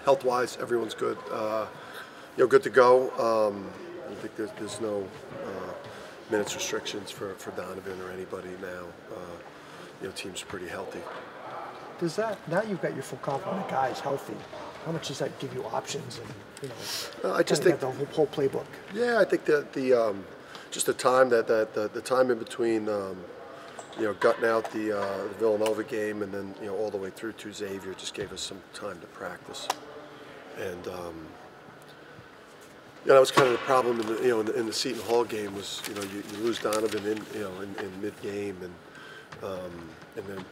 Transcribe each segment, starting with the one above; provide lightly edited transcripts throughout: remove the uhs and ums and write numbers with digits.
health-wise, everyone's good. Good to go. I think there's no minutes restrictions for Donovan or anybody now. Team's pretty healthy. Does that, now you've got your full complement of guys healthy, how much does that give you options and, I just think the whole playbook? Yeah, I think that just the time the time in between, gutting out the Villanova game and then all the way through to Xavier just gave us some time to practice, and that was kind of the problem in the Seton Hall game was you lose Donovan in mid game and then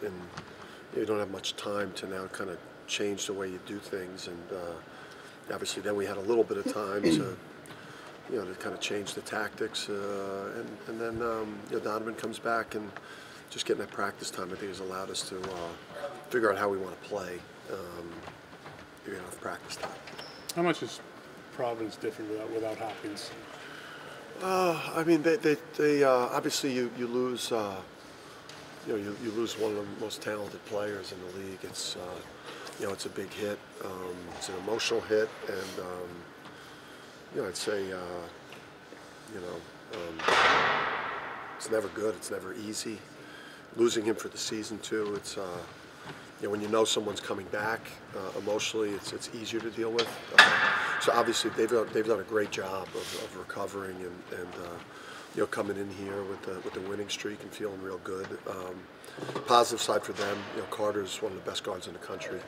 you don't have much time to now kind of change the way you do things, and obviously then we had a little bit of time to to kind of change the tactics, and then Donovan comes back, and just getting that practice time I think has allowed us to figure out how we want to play enough practice time. How much is Providence different without Hopkins? I mean, they obviously you lose you lose one of the most talented players in the league. It's it's a big hit. It's an emotional hit, and I'd say it's never good. It's never easy. Losing him for the season too. It's when you know someone's coming back emotionally, it's easier to deal with. So obviously they've done a great job of recovering and coming in here with the winning streak and feeling real good. Positive side for them, Carter's one of the best guards in the country.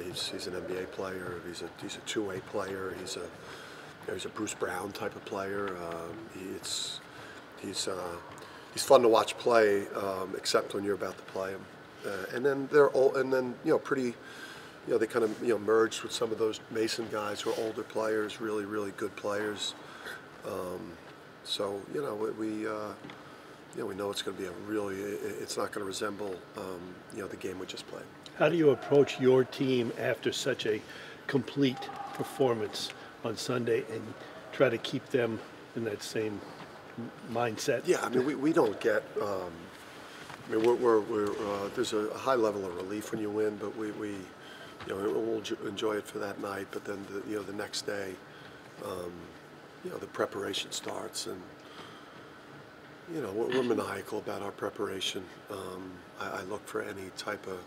He's an NBA player. He's a two-way player. He's a Bruce Brown type of player. He's fun to watch play, except when you're about to play him. And then pretty. They kind of merged with some of those Mason guys who are older players, really good players. So we know it's going to be it's not going to resemble the game we just played. How do you approach your team after such a complete performance on Sunday and try to keep them in that same mindset? Yeah, I mean we don't get. I mean there's a high level of relief when you win, but we'll enjoy it for that night. But then the next day, the preparation starts, and we're maniacal about our preparation. I look for any type of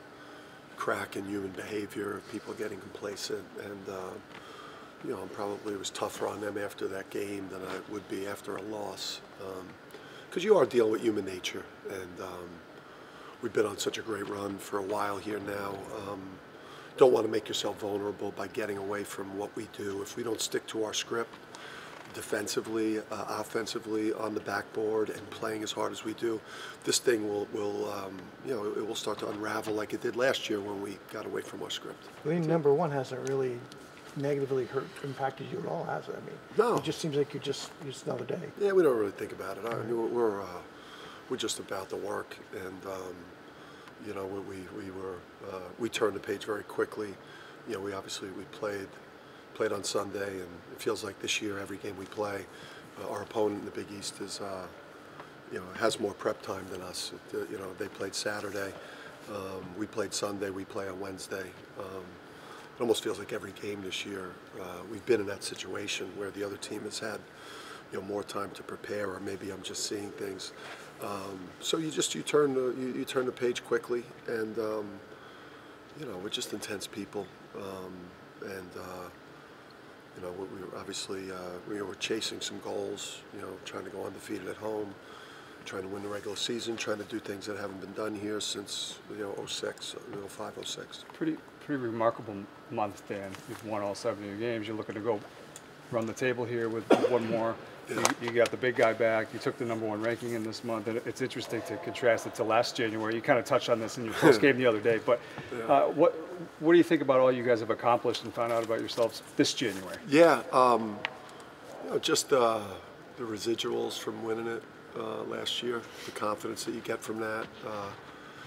crack in human behavior, people getting complacent, and it was tougher on them after that game than I would be after a loss, because you are dealing with human nature, and we've been on such a great run for a while here now. Don't want to make yourself vulnerable by getting away from what we do. If we don't stick to our script, defensively, offensively, on the backboard, and playing as hard as we do, this thing will it will start to unravel like it did last year when we got away from our script. I mean, number one hasn't really negatively impacted you at all, has it? I mean, no. It just seems like you're just another day. Yeah, we don't really think about it. I mean, we're just about the work, and we turned the page very quickly. We played on Sunday, and it feels like this year every game we play, our opponent in the Big East is has more prep time than us. They played Saturday, we played Sunday, we play on Wednesday. It almost feels like every game this year we've been in that situation where the other team has had more time to prepare, or maybe I'm just seeing things. So you turn the page quickly, and we're just intense people, and we were chasing some goals, trying to go undefeated at home, trying to win the regular season, trying to do things that haven't been done here since 06, 05, 06. Pretty remarkable month, Dan. You've won all 7 of your games. You're looking to go run the table here with one more. Yeah. You got the big guy back. You took the #1 ranking in this month, and it's interesting to contrast it to last January. You kind of touched on this in your post game the other day, but what do you think about all you guys have accomplished and found out about yourselves this January? Yeah, just the residuals from winning it last year, the confidence that you get from that.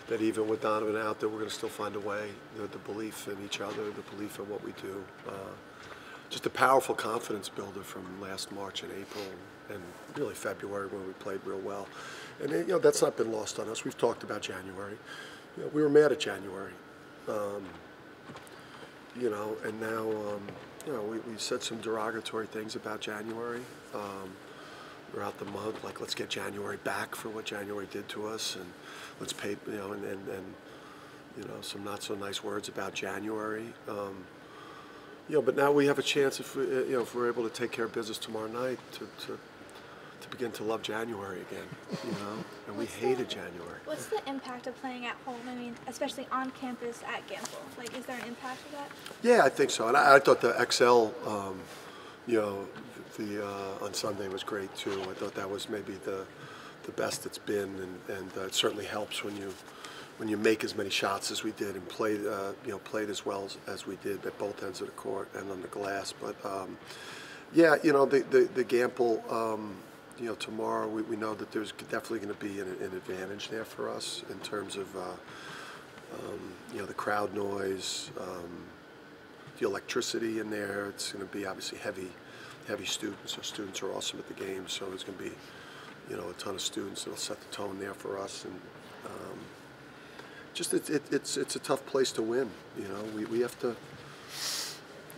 That even with Donovan out there, we're going to still find a way. The belief in each other, the belief in what we do. Just a powerful confidence builder from last March and April, and really February when we played real well. And that's not been lost on us. We've talked about January. We were mad at January. you know, and now, you know, we said some derogatory things about January. Throughout the month, like let's get January back for what January did to us, and let's pay, you know, and you know, some not so nice words about January. You know, but now we have a chance if we, you know, if we're able to take care of business tomorrow night to begin to love January again, you know, and we hated January. What's the impact of playing at home? I mean, especially on campus at Gamble. Like, is there an impact of that? Yeah, I think so, and I thought the XL, you know, on Sunday was great too. I thought that was maybe the best it's been, and it certainly helps when you make as many shots as we did and played you know, played as well as we did at both ends of the court and on the glass. But yeah, you know, the Gamble, you know, tomorrow we know that there's definitely going to be an advantage there for us in terms of you know, the crowd noise, the electricity in there. It's going to be obviously heavy students. So students are awesome at the game. So there's going to be, you know, a ton of students that'll set the tone there for us. And just it's a tough place to win. You know, we have to,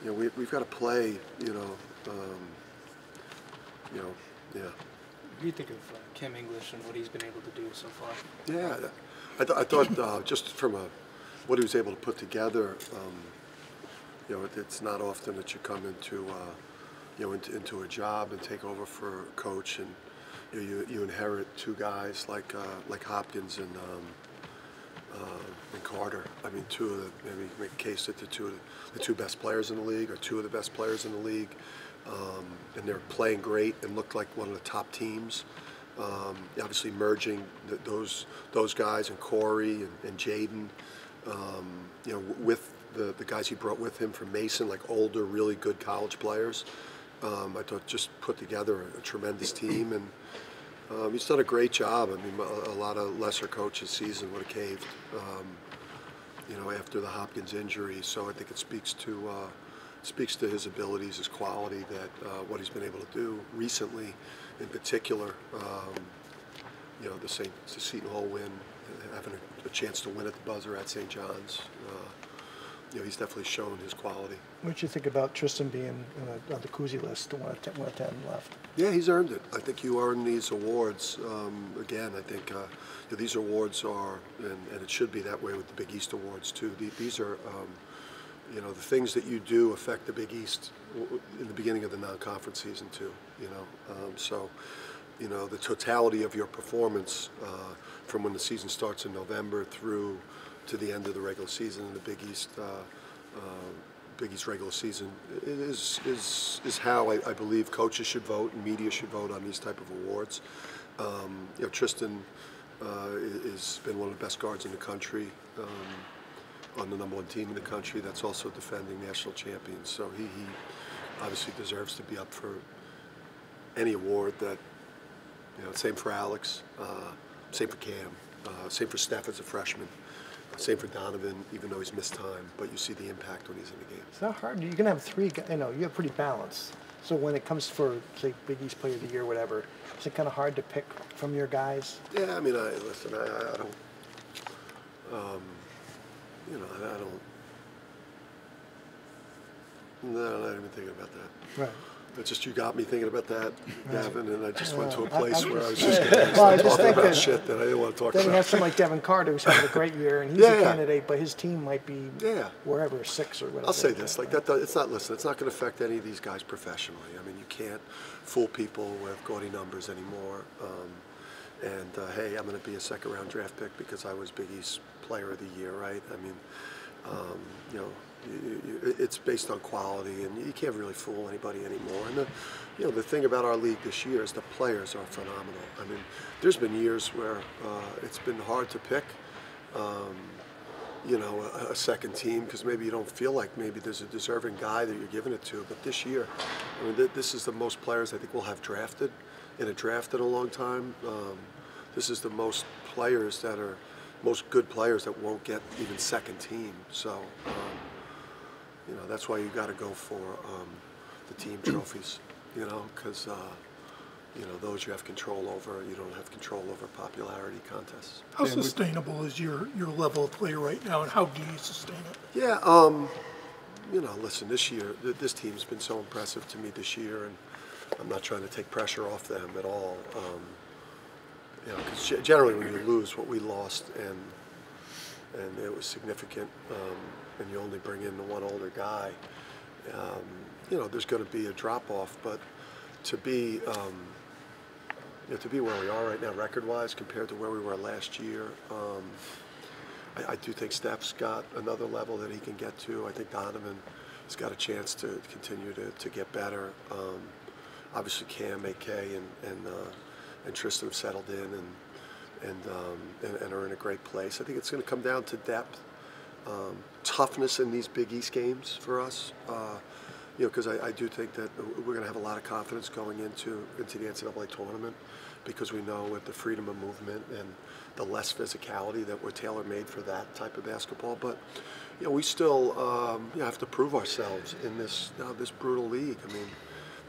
you know, we've got to play. You know, yeah. What do you think of Kim English and what he's been able to do so far? Yeah, I thought just from what he was able to put together. You know, it's not often that you come into you know, into a job and take over for a coach, and you know, you inherit two guys like Hopkins and Carter. I mean, maybe make a case that the two best players in the league, or two of the best players in the league, and they're playing great and looked like one of the top teams. Obviously, merging those guys and Corey and Jaden, you know, with the guys he brought with him from Mason, like older, really good college players. I thought just put together a tremendous team, and he's done a great job. I mean, a lot of lesser coaches' season would have caved, you know, after the Hopkins injury. So I think it speaks to his abilities, his quality, that what he's been able to do recently, in particular. You know, the Seton Hall win, having a chance to win at the buzzer at St. John's. You know, he's definitely shown his quality. What did you think about Tristan being on the Cousy list, one of 10 left? Yeah, he's earned it. I think you earn these awards. Again, I think these awards are, and it should be that way with the Big East awards too. These are, you know, the things that you do affect the Big East in the beginning of the non-conference season too. You know, so, you know, the totality of your performance from when the season starts in November through to the end of the regular season in the Big East regular season is how I believe coaches should vote and media should vote on these type of awards. You know, Tristan has been one of the best guards in the country, on the #1 team in the country that's also defending national champions. So he obviously deserves to be up for any award that, you know, same for Alex, same for Cam, same for Steph as a freshman. Same for Donovan, even though he's missed time, but you see the impact when he's in the game. It's not hard. You're gonna have three. You know, you have pretty balanced. So when it comes for, say, Big East Player of the Year, whatever, is it kind of hard to pick from your guys? Yeah, I mean, listen, I don't, you know, I don't. No, I'm not even thinking about that. Right. It's just you got me thinking about that, Gavin, and I just went to a place where I was just going to Well, I start just talking think about that- shit that I didn't want to talk Then you about. have someone like Devin Carter who's having a great year, and he's Yeah, a yeah. candidate, but his team might be Yeah. wherever, 6 or whatever. I'll say this, like that. It's not. Listen, it's not going to affect any of these guys professionally. I mean, you can't fool people with gaudy numbers anymore. Hey, I'm going to be a second-round draft pick because I was Big East Player of the Year, right? I mean, you know, it's based on quality, and you can't really fool anybody anymore. And you know, the thing about our league this year is the players are phenomenal. I mean, there's been years where it's been hard to pick. You know, a second team because maybe you don't feel like maybe there's a deserving guy that you're giving it to. But this year, I mean, this is the most players I think we'll have drafted in a draft in a long time. This is the most players that are most good players that won't get even second team. So, you know, that's why you got to go for the team trophies. You know, because you know, those you have control over. You don't have control over popularity contests. How sustainable is your level of play right now, and how do you sustain it? Yeah, You know, listen, this year, this team's been so impressive to me this year, and I'm not trying to take pressure off them at all. You know, because generally when you lose what we lost, and it was significant, and you only bring in the one older guy, you know, there's going to be a drop-off. But to be, you know, to be where we are right now, record-wise, compared to where we were last year, I do think Steph's got another level that he can get to. I think Donovan has got a chance to continue to get better. Obviously, Cam, AK, and Tristan have settled in and are in a great place. I think it's going to come down to depth, toughness in these Big East games for us. You know, because I do think that we're going to have a lot of confidence going into the NCAA tournament, because we know with the freedom of movement and the less physicality that we're tailor-made for that type of basketball. But you know, we still you know, have to prove ourselves in this this brutal league. I mean,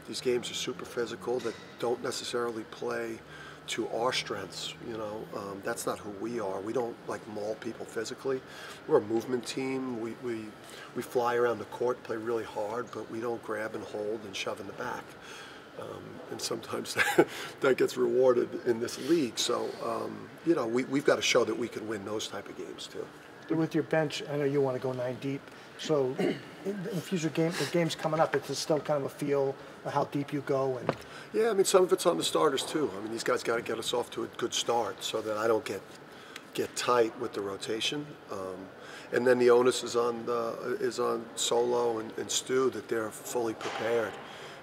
these games are super physical that don't necessarily play to our strengths. You know, that's not who we are. We don't like maul people physically. We're a movement team. We fly around the court, play really hard, but we don't grab and hold and shove in the back. And sometimes that gets rewarded in this league. So, you know, we've got to show that we can win those type of games too. With your bench, I know you want to go 9 deep. So, in future the games coming up, it's still kind of a feel of how deep you go. And yeah, I mean, some of it's on the starters too. I mean, these guys got to get us off to a good start so that I don't get tight with the rotation. And then the onus is on Solo and Stu, that they're fully prepared,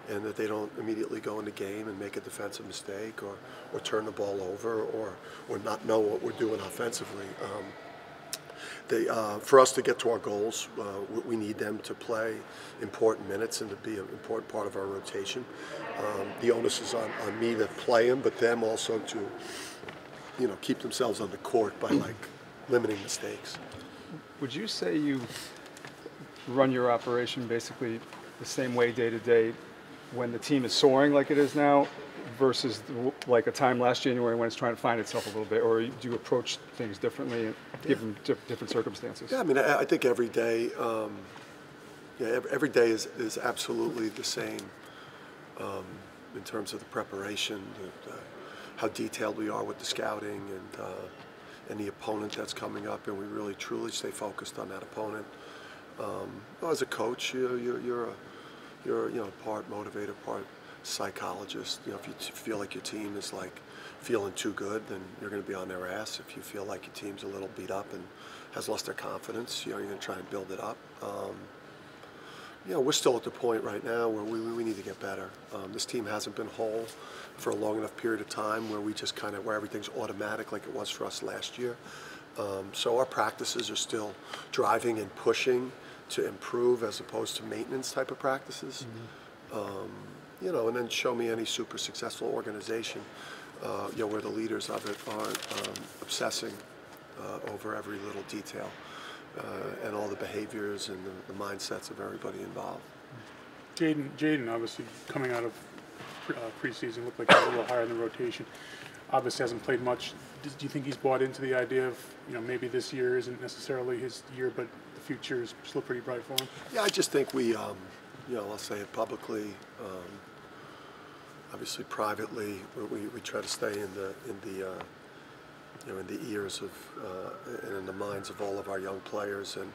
and that they don't immediately go in the game and make a defensive mistake or turn the ball over or not know what we're doing offensively. For us to get to our goals, we need them to play important minutes and to be an important part of our rotation. The onus is on me to play them, but them also to, you know, keep themselves on the court by like limiting mistakes. Would you say you run your operation basically the same way day to day when the team is soaring like it is now versus like a time last January when it's trying to find itself a little bit, or do you approach things differently and given different circumstances? Yeah, I mean, I think every day, every day is absolutely the same in terms of the preparation, how detailed we are with the scouting and the opponent that's coming up, and we really truly stay focused on that opponent. As a coach, you're part motivator, part psychologist. You know, if you feel like your team is like feeling too good, then you're going to be on their ass. If you feel like your team's a little beat up and has lost their confidence, you know, you're going to try and build it up. You know, we're still at the point right now where we need to get better. This team hasn't been whole for a long enough period of time where we just kind of, where everything's automatic like it was for us last year. So our practices are still driving and pushing to improve as opposed to maintenance type of practices. Mm-hmm. You know, and then show me any super successful organization, you know, where the leaders of it aren't obsessing over every little detail and all the behaviors and the mindsets of everybody involved. Jaden, obviously coming out of preseason, looked like he was a little higher in the rotation. Obviously hasn't played much. Do you think he's bought into the idea of, you know, maybe this year isn't necessarily his year, but the future is still pretty bright for him? Yeah, I just think we, you know, I'll say it publicly. Obviously, privately, we try to stay in the you know, in the ears of and in the minds of all of our young players. And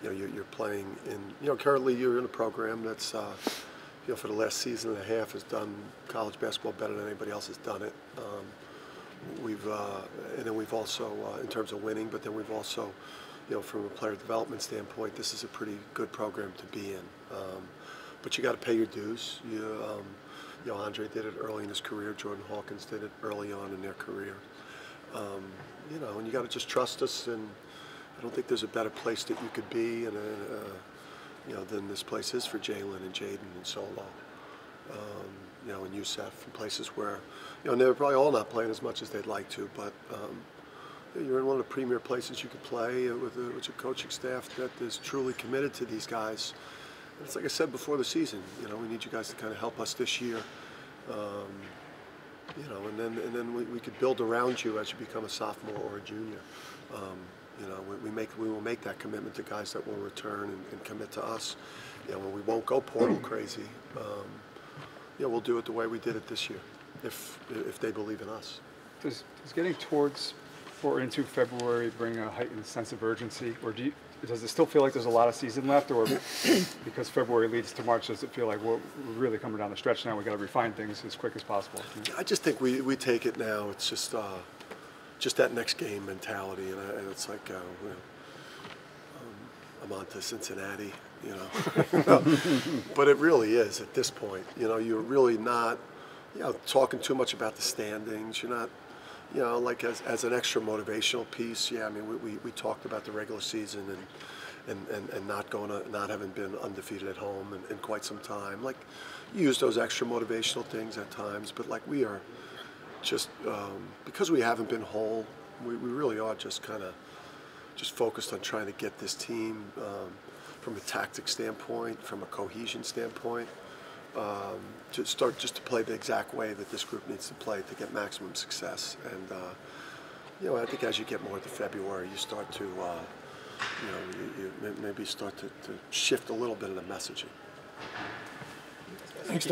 you know, you're playing in, you know, currently you're in a program that's you know, for the last season and a half has done college basketball better than anybody else has done it. And then we've also, in terms of winning, but then we've also, you know, from a player development standpoint, this is a pretty good program to be in. But you got to pay your dues. You know, Andre did it early in his career. Jordan Hawkins did it early on in their career. You know, and you got to just trust us. And I don't think there's a better place that you could be, and you know, than this place is for Jalen and Jaden and Solo. You know, and Youssef, and places where, you know, they're probably all not playing as much as they'd like to, but you're in one of the premier places you could play with a coaching staff that is truly committed to these guys. And it's like I said before the season, you know, we need you guys to kind of help us this year. You know, and then we could build around you as you become a sophomore or a junior. You know, we will make that commitment to guys that will return and commit to us. You know, we won't go portal crazy. You know, we'll do it the way we did it this year, if they believe in us. Does getting towards or into February bring a heightened sense of urgency, or does it still feel like there's a lot of season left, or because February leads to March, does it feel like we're really coming down the stretch now? We got to refine things as quick as possible. I just think we take it now. It's just that next game mentality, and it's like you know, I'm on to Cincinnati, you know. But it really is at this point. You know, you're really not, you know, talking too much about the standings. You're not, you know, like as an extra motivational piece. Yeah, I mean, we talked about the regular season and not having been undefeated at home in quite some time. Like, use those extra motivational things at times, but like we are just because we haven't been whole, we really are just kind of focused on trying to get this team from a tactic standpoint, from a cohesion standpoint, to start just to play the exact way that this group needs to play to get maximum success. And you know, I think as you get more to February, you start to you know, you maybe start to shift a little bit of the messaging. Thank you.